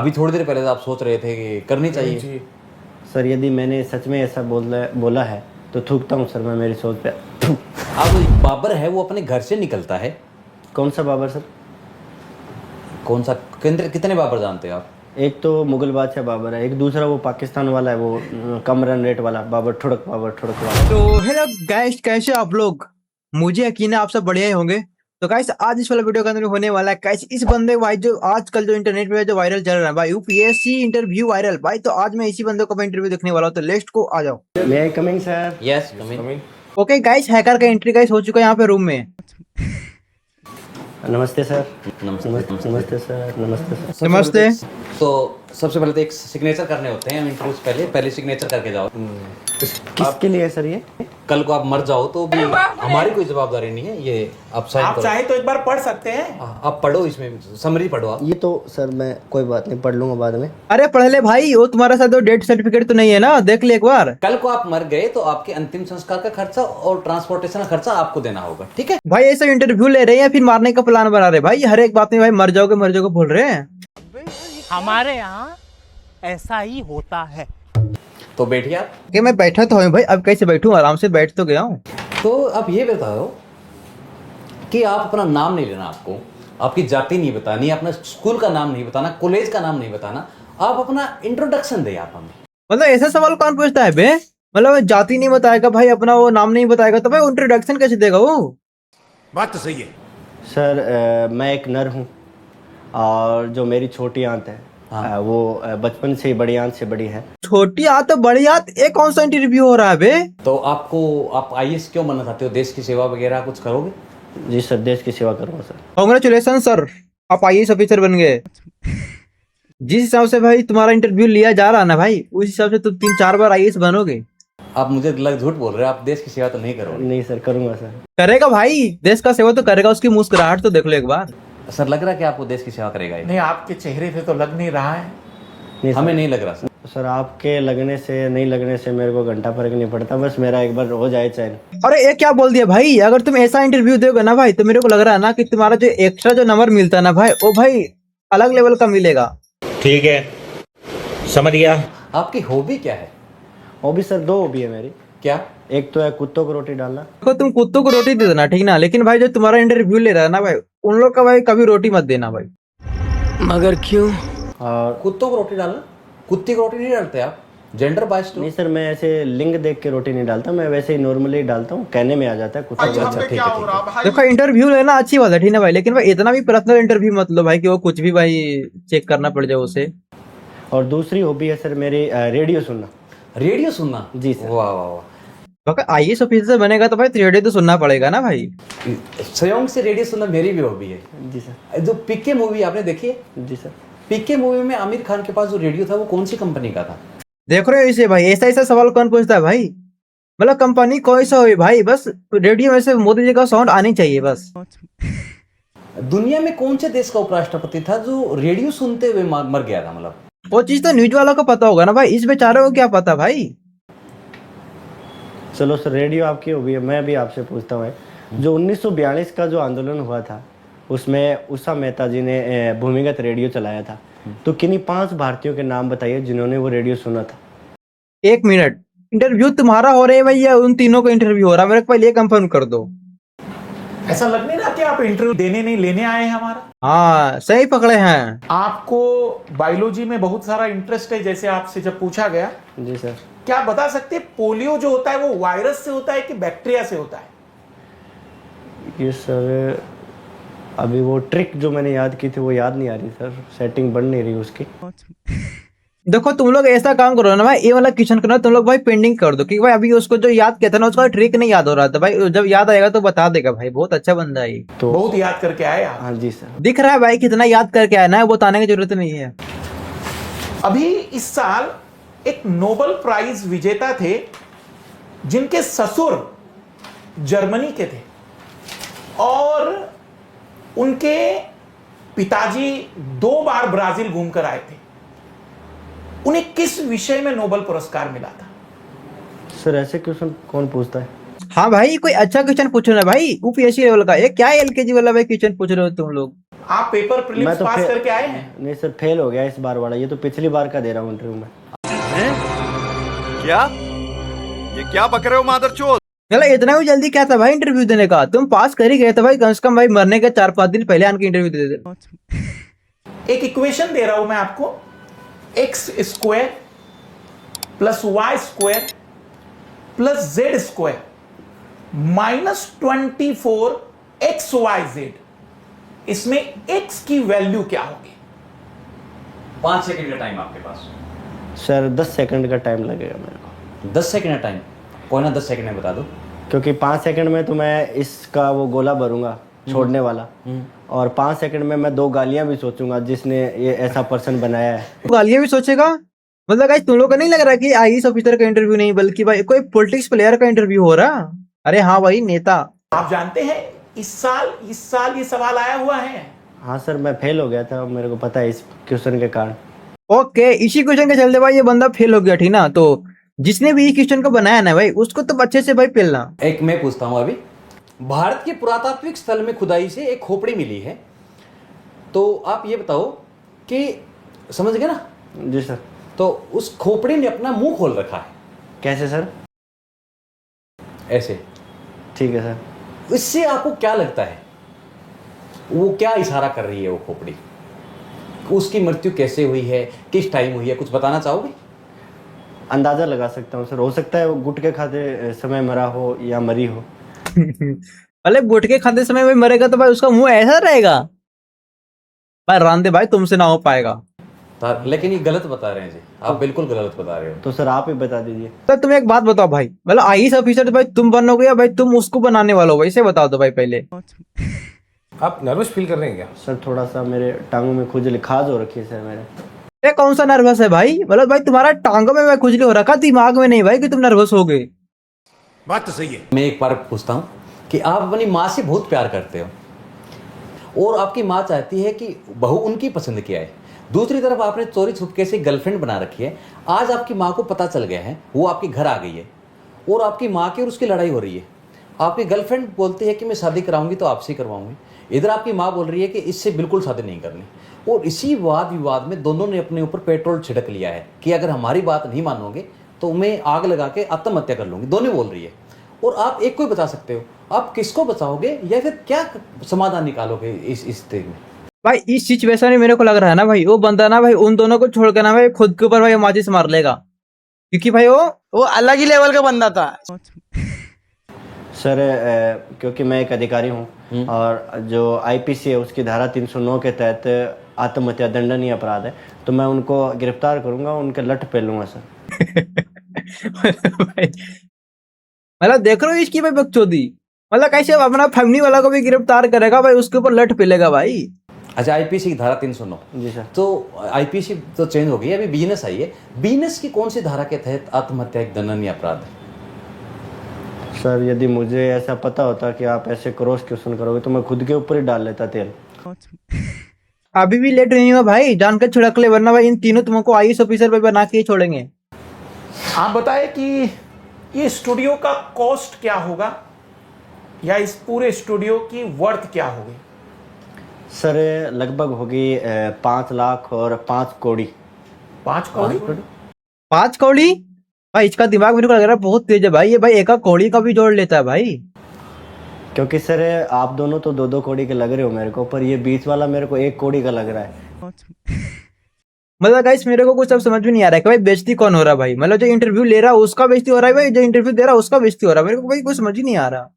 अभी थोड़ी देर पहले तो आप सोच रहे थे कि करनी चाहिए। सर यदि मैंने सच में ऐसा बोला है तो थूकता हूँ सर मैं मेरी सोच पे। आप बाबर है वो अपने घर से निकलता है। कौन सा बाबर सर? कौन सा? कितने बाबर जानते हो आप? एक तो मुगल बादशाह बाबर है, एक दूसरा वो पाकिस्तान वाला है, वो कम रन रेट वाला बाबर ठुड़क वाला। तो हेलो गाइस, कैसे आप लोग? मुझे यकीन है आप सब बढ़िया ही होंगे। तो गाइस आज इस वाला वीडियो के अंदर होने वाला है गाइस इस बंदे भाई जो आजकल जो इंटरनेट पे जो वायरल चल रहा है भाई, यूपीएससी इंटरव्यू वायरल भाई। तो आज मैं इसी बंदे को इंटरव्यू देखने वाला हूँ। तो लेस्ट को आ जाओ। May I coming sir? Yes coming. Okay guys, hacker का एंट्री गाइस हो चुका है यहाँ पे रूम में। नमस्ते सर। नमस्ते। नमस्ते सर। नमस्ते सर। नमस्ते। तो सबसे पहले तो एक सिग्नेचर करने होते हैं इंटरव्यू से पहले सिग्नेचर करके जाओ। किसके लिए सर ये? कल को आप मर जाओ तो भी हमारी कोई जवाबदारी नहीं है, ये आप साइन आप करो। चाहे तो एक बार पढ़ सकते हैं। आप पढ़ो, इसमें समरी पढ़ो आप। ये तो सर मैं कोई बात नहीं, पढ़ लूंगा बाद में। अरे पढ़ ले भाई, वो तुम्हारे साथ वो डेथ सर्टिफिकेट तो नहीं है ना? देख ले एक बार। कल को आप मर गए तो आपके अंतिम संस्कार का खर्चा और ट्रांसपोर्टेशन का खर्चा आपको देना होगा, ठीक है? भाई ऐसा इंटरव्यू ले रहे हैं या फिर मारने का प्लान बना रहे भाई? हर एक बात में भाई मर जाओगे बोल रहे हैं। हमारे यहाँ ऐसा ही होता है। तो बैठिए आप। कि मैं बैठा तो हूँ भाई, अब कैसे बैठूं? आराम से बैठ तो गया हूँ। तो आप ये बताओ कि आप अपना नाम नहीं लेना, आपको आपकी जाति नहीं बतानी, अपना स्कूल का नाम नहीं बताना, कॉलेज का नाम नहीं बताना, आप अपना इंट्रोडक्शन दे आप हमें। मतलब ऐसा सवाल कौन पूछता है बे? मतलब जाति नहीं बताएगा भाई, अपना वो नाम नहीं बताएगा तो भाई इंट्रोडक्शन कैसे देगा वो? बात तो सही है सर मैं एक नर हूँ और जो मेरी छोटी आंत है वो बचपन से ही बड़ी आंत से बड़ी है। छोटी आत तो बड़ी आत, एक कौन सा इंटरव्यू हो रहा है बे? तो आप आईएएस क्यों बनना चाहते हो? देश की सेवा वगैरह कुछ करोगे? जी सर, देश की सेवा करूँगा सर। कांग्रेचुलेशन सर, आप आईएएस ऑफिसर बन गए। जिस हिसाब से भाई तुम्हारा इंटरव्यू लिया जा रहा है ना भाई, उस हिसाब से तुम 3-4 बार आईएएस बनोगे। आप मुझे झूठ बोल रहे हो, आप देश की सेवा तो नहीं करोगे? नहीं सर, करूँगा सर। करेगा भाई, देश का सेवा तो करेगा। उसकी मुस्कुराहट तो देख लो एक बार। सर लग रहा है कि आपको देश की सेवा करेगा ये? नहीं, आपके चेहरे से तो लग नहीं रहा है। नहीं हमें नहीं लग रहा सर। सर आपके लगने से नहीं लगने से मेरे को घंटा फर्क नहीं पड़ता, बस मेरा एक बार हो जाए चैन। अरे ये क्या बोल दिया भाई? अगर तुम ऐसा इंटरव्यू दोगे ना भाई तो मेरे को लग रहा है ना कि तुम्हारा जो एक्स्ट्रा जो नंबर मिलता है ना भाई, वो भाई अलग लेवल का मिलेगा। ठीक है, समझ गया। आपकी हॉबी क्या है? हॉबी सर 2 हॉबी है मेरी। क्या? एक तो है कुत्तों को रोटी डालना। देखो तुम कुत्तों को रोटी दे देना, ठीक ना? लेकिन भाई जो तुम्हारा इंटरव्यू ले रहा है ना भाई, उन लोग का भाई कभी रोटी मत देना भाई। मगर क्यों? और कुत्तों को रोटी डालना? कुत्ती को रोटी नहीं डालते आप? जेंडर बाइस्ड हो? नहीं सर, मैं ऐसे लिंग देख के रोटी नहीं डालता, मैं वैसे ही नॉर्मली डालता हूँ, कहने में आ जाता है कुत्तों को। अच्छा ठीक है। देखो इंटरव्यू लेना अच्छी बात है, ठीक ना भाई, लेकिन भाई इतना भी पर्सनल इंटरव्यू मत लो भाई कि वो कुछ भी भाई चेक करना पड़ जाए उसे। और दूसरी हॉबी है सर मेरी रेडियो सुनना। रेडियो सुनना? जी सर। वाह वाह वाह। तो आईएएस ऑफिसर बनेगा तो भाई रेडियो तो सुनना पड़ेगा ना भाई। संयोग से रेडियो सुनना मेरी भी हॉबी है। जी सर। जो पीके मूवी आपने देखी है? जी सर। पीके मूवी में आमिर खान के पास जो रेडियो था वो कौन सी कंपनी का था? देख रहे हो इसे भाई, ऐसा सवाल कौन पूछता है भाई? मतलब कंपनी कोई सा हो भाई, बस रेडियो में से मोदी जी का साउंड आनी चाहिए बस। दुनिया में कौन से देश का उपराष्ट्रपति था जो रेडियो सुनते हुए मर गया था? मतलब वो चीज तो न्यूज वालों को पता होगा ना भाई, इस बेचारे को क्या पता भाई? चलो सर, रेडियो आपकी हॉबी है, मैं भी आपसे पूछता हूँ जो 1942 का जो आंदोलन हुआ था उसमें उषा मेहता जी ने भूमिगत रेडियो चलाया था, तो किन्हीं 5 भारतीयों के नाम बताइए जिन्होंने वो रेडियो सुना था। 1 मिनट, इंटरव्यू तुम्हारा हो रहा है भैया, उन तीनों का इंटरव्यू हो रहा है? मेरे को पहले ये कंफर्म कर दो। ऐसा लग नहीं रहा कि आप इंटरव्यू देने नहीं लेने आए हैं हमारा। हाँ सही पकड़े हैं। आपको बायोलॉजी में बहुत सारा इंटरेस्ट है, जैसे आपसे जब पूछा गया। जी सर। क्या आप बता सकते हैं पोलियो जो होता है वो वायरस से होता है कि बैक्टीरिया से होता है? ये सर अभी वो ट्रिक जो मैंने याद की थी वो याद नहीं आ रही सर, सेटिंग बन नहीं रही उसकी। देखो तुम लोग ऐसा काम करो ना भाई, ये वाला क्वेश्चन करना तुम लोग भाई पेंडिंग कर दो, क्योंकि भाई अभी उसको जो याद किया था ना उसका ट्रिक नहीं याद हो रहा था भाई। जब याद आएगा तो बता देगा भाई, बहुत अच्छा बंदा है ये। तो बहुत याद करके आए आप। हाँ जी सर। दिख रहा है भाई कितना याद करके आया ना, बताने की जरूरत नहीं है। अभी इस साल एक नोबेल प्राइज विजेता थे जिनके ससुर जर्मनी के थे और उनके पिताजी 2 बार ब्राजील घूमकर आए थे। उन्हें किस विषय में नोबेल पुरस्कार मिला था? सर ऐसे क्वेश्चन कौन पूछता है? हाँ भाई कोई अच्छा क्वेश्चन पूछो ना भाई, यूपीएससी लेवल का। ये क्या एलकेजी वाला भाई क्वेश्चन पूछ रहे हो तुम लोग? आप पेपर प्रीलिम्स पास फे- करके आए हैं? नहीं सर, फेल हो गया इस बार वाला, ये तो पिछली बार का दे रहा हूँ इंटरव्यू में। क्या? ये क्या बक रहे हो मादरचोद? चलो इतना भी जल्दी क्या था भाई इंटरव्यू देने का? तुम पास कर ही गए थे भाई, कम से कम भाई मरने के 4-5 दिन पहले आके इंटरव्यू दे देते। एक इक्वेशन दे रहा हूं मैं आपको, x square plus y square plus z square -24 x y z, इसमें एक्स की वैल्यू क्या होगी? 5 सेकंड का टाइम आपके पास। सर 10 सेकंड का टाइम लगेगा मेरे को। 10 सेकंड का टाइम, कोई ना 10 सेकंड में बता दो। क्योंकि 5 सेकंड में तो मैं इसका वो गोला भरूंगा छोड़ने वाला, और 5 सेकंड में मैं 2 गालियां भी सोचूंगा जिसने ये ऐसा पर्सन बनाया है। गालियां भी सोचेगा? मतलब गाइस तुम लोग को नहीं लग रहा कि आईएएस ऑफिसर का इंटरव्यू नहीं बल्कि भाई कोई पॉलिटिक्स प्लेयर का इंटरव्यू हो रहा? अरे हाँ भाई, नेता। आप जानते हैं इस साल ये सवाल आया हुआ है। हाँ सर, मैं फेल हो गया था, मेरे को पता है इस क्वेश्चन के कारण। ओके, इसी क्वेश्चन के चलते भाई ये बंदा फेल हो गया, ठीक ना? तो जिसने भी ये क्वेश्चन को बनाया ना भाई, उसको तो अच्छे से भाई पेलना। एक मैं पूछता हूं अभी, भारत के पुरातात्विक स्थल में खुदाई से एक खोपड़ी मिली है, तो आप ये बताओ कि, समझ गए ना? जी सर। तो उस खोपड़ी ने अपना मुंह खोल रखा है। कैसे सर? ऐसे। ठीक है सर। इससे आपको क्या लगता है, वो क्या इशारा कर रही है वो खोपड़ी? उसकी मृत्यु कैसे हुई है, किस टाइम हुई है, कुछ बताना चाहोगे? अंदाजा लगा सकता हूँ सर, हो सकता है वो गुटके खाते समय मरा हो या मरी हो। अरे गुटके खाते समय भाई मरेगा तो भाई उसका मुंह ऐसा रहेगा भाई? रांदे भाई तुमसे ना हो पाएगा। लेकिन ये गलत बता रहे हैं जी, आप बिल्कुल गलत बता रहे हो। तो सर आप ही बता दीजिए। तो तुम एक बात बताओ भाई, मतलब आईएएस ऑफिसर तो भाई तुम बनोगे या भाई तुम उसको बनाने वाले हो भाई? इसे बताओ तो भाई पहले। आप नर्वस फील कर रहे हैं क्या? सर थोड़ा सा मेरे टांगों में खुजली खाज हो रखी है सर मेरे। ये कौन सा नर्वस है भाई? मतलब भाई तुम्हारा टांगों में खुजली हो रखा, दिमाग में नहीं भाई कि तुम नर्वस हो गए। बात तो सही है। मैं एक बार पूछता हूँ कि आप अपनी माँ से बहुत प्यार करते हो और आपकी माँ चाहती है कि बहू उनकी पसंद की आए, दूसरी तरफ आपने चोरी छुपके से गर्लफ्रेंड बना रखी है। आज आपकी माँ को पता चल गया है, वो आपके घर आ गई है और आपकी माँ की और उसकी लड़ाई हो रही है। आपकी गर्लफ्रेंड बोलती है कि मैं शादी कराऊंगी तो आपसे करवाऊंगी, इधर आपकी माँ बोल रही है कि इससे बिल्कुल शादी नहीं करनी, और इसी वाद विवाद में दोनों ने अपने ऊपर पेट्रोल छिड़क लिया है कि अगर हमारी बात नहीं मानोगे तो मैं आग लगा के आत्महत्या कर लूंगी, दोनों बोल रही है। और आप एक को ही बचा सकते हो, आप किसको बचाओगे या फिर क्या समाधान निकालोगे इस स्थिति में? भाई इस सिचुएशन में मेरे को लग रहा है ना भाई, वो बंदा ना भाई उन दोनों को छोड़ कर ना भाई खुद के ऊपर भाई माचिस मार लेगा, क्योंकि भाई वो अलग ही लेवल का बंदा था। सर क्योंकि मैं एक अधिकारी हूँ और जो आईपीसी है उसकी धारा 309 के तहत आत्महत्या दंडनीय अपराध है, तो मैं उनको गिरफ्तार करूंगा, उनके लठ पेलूंगा सर। मतलब देख रहे हो इसकी भाई बकचोदी, मतलब कैसे अपना फैमिली वाला को भी गिरफ्तार करेगा भाई, उसके ऊपर लठ पेलेगा भाई। अच्छा, आईपीसी की धारा 309। जी सर। तो आईपीसी तो चेंज हो गई है, अभी बीएनएस आई है। बीएनएस की कौन सी धारा के तहत आत्महत्या एक दंडनीय अपराध है? सर यदि मुझे ऐसा पता होता कि आप ऐसे क्रॉस क्वेश्चन करोगे तो मैं खुद के ऊपर ही डाल लेता तेल। अभी भी लेट नहीं हुआ भाई, जानकर छिड़क ले, वरना भाई इन तीनों तुमको आईएएस ऑफिसर भाई बना के ही छोड़ेंगे। आप बताएं कि ये स्टूडियो का कॉस्ट क्या होगा या इस पूरे स्टूडियो की वर्थ क्या होगी? सर लगभग होगी 5 लाख और 5 कौड़ी। 5 करोड़? 5 कौड़ी? भाई इसका दिमाग मेरे को लग रहा है बहुत तेज है भाई, ये भाई एक कौड़ी का भी जोड़ लेता है भाई। क्योंकि सर आप दोनों तो 2-2 कौड़ी के लग रहे हो मेरे को, पर ये बीच वाला मेरे को 1 कौड़ी का लग रहा है। मतलब गाइस मेरे को कुछ अब समझ में नहीं आ रहा है कि भाई बेइज्जती कौन हो रहा है भाई? मतलब जो इंटरव्यू ले रहा है उसका बेइज्जती हो रहा है भाई, जो इंटरव्यू दे रहा है उसका बेइज्जती हो रहा है? मेरे को भाई कुछ समझ ही नहीं आ रहा।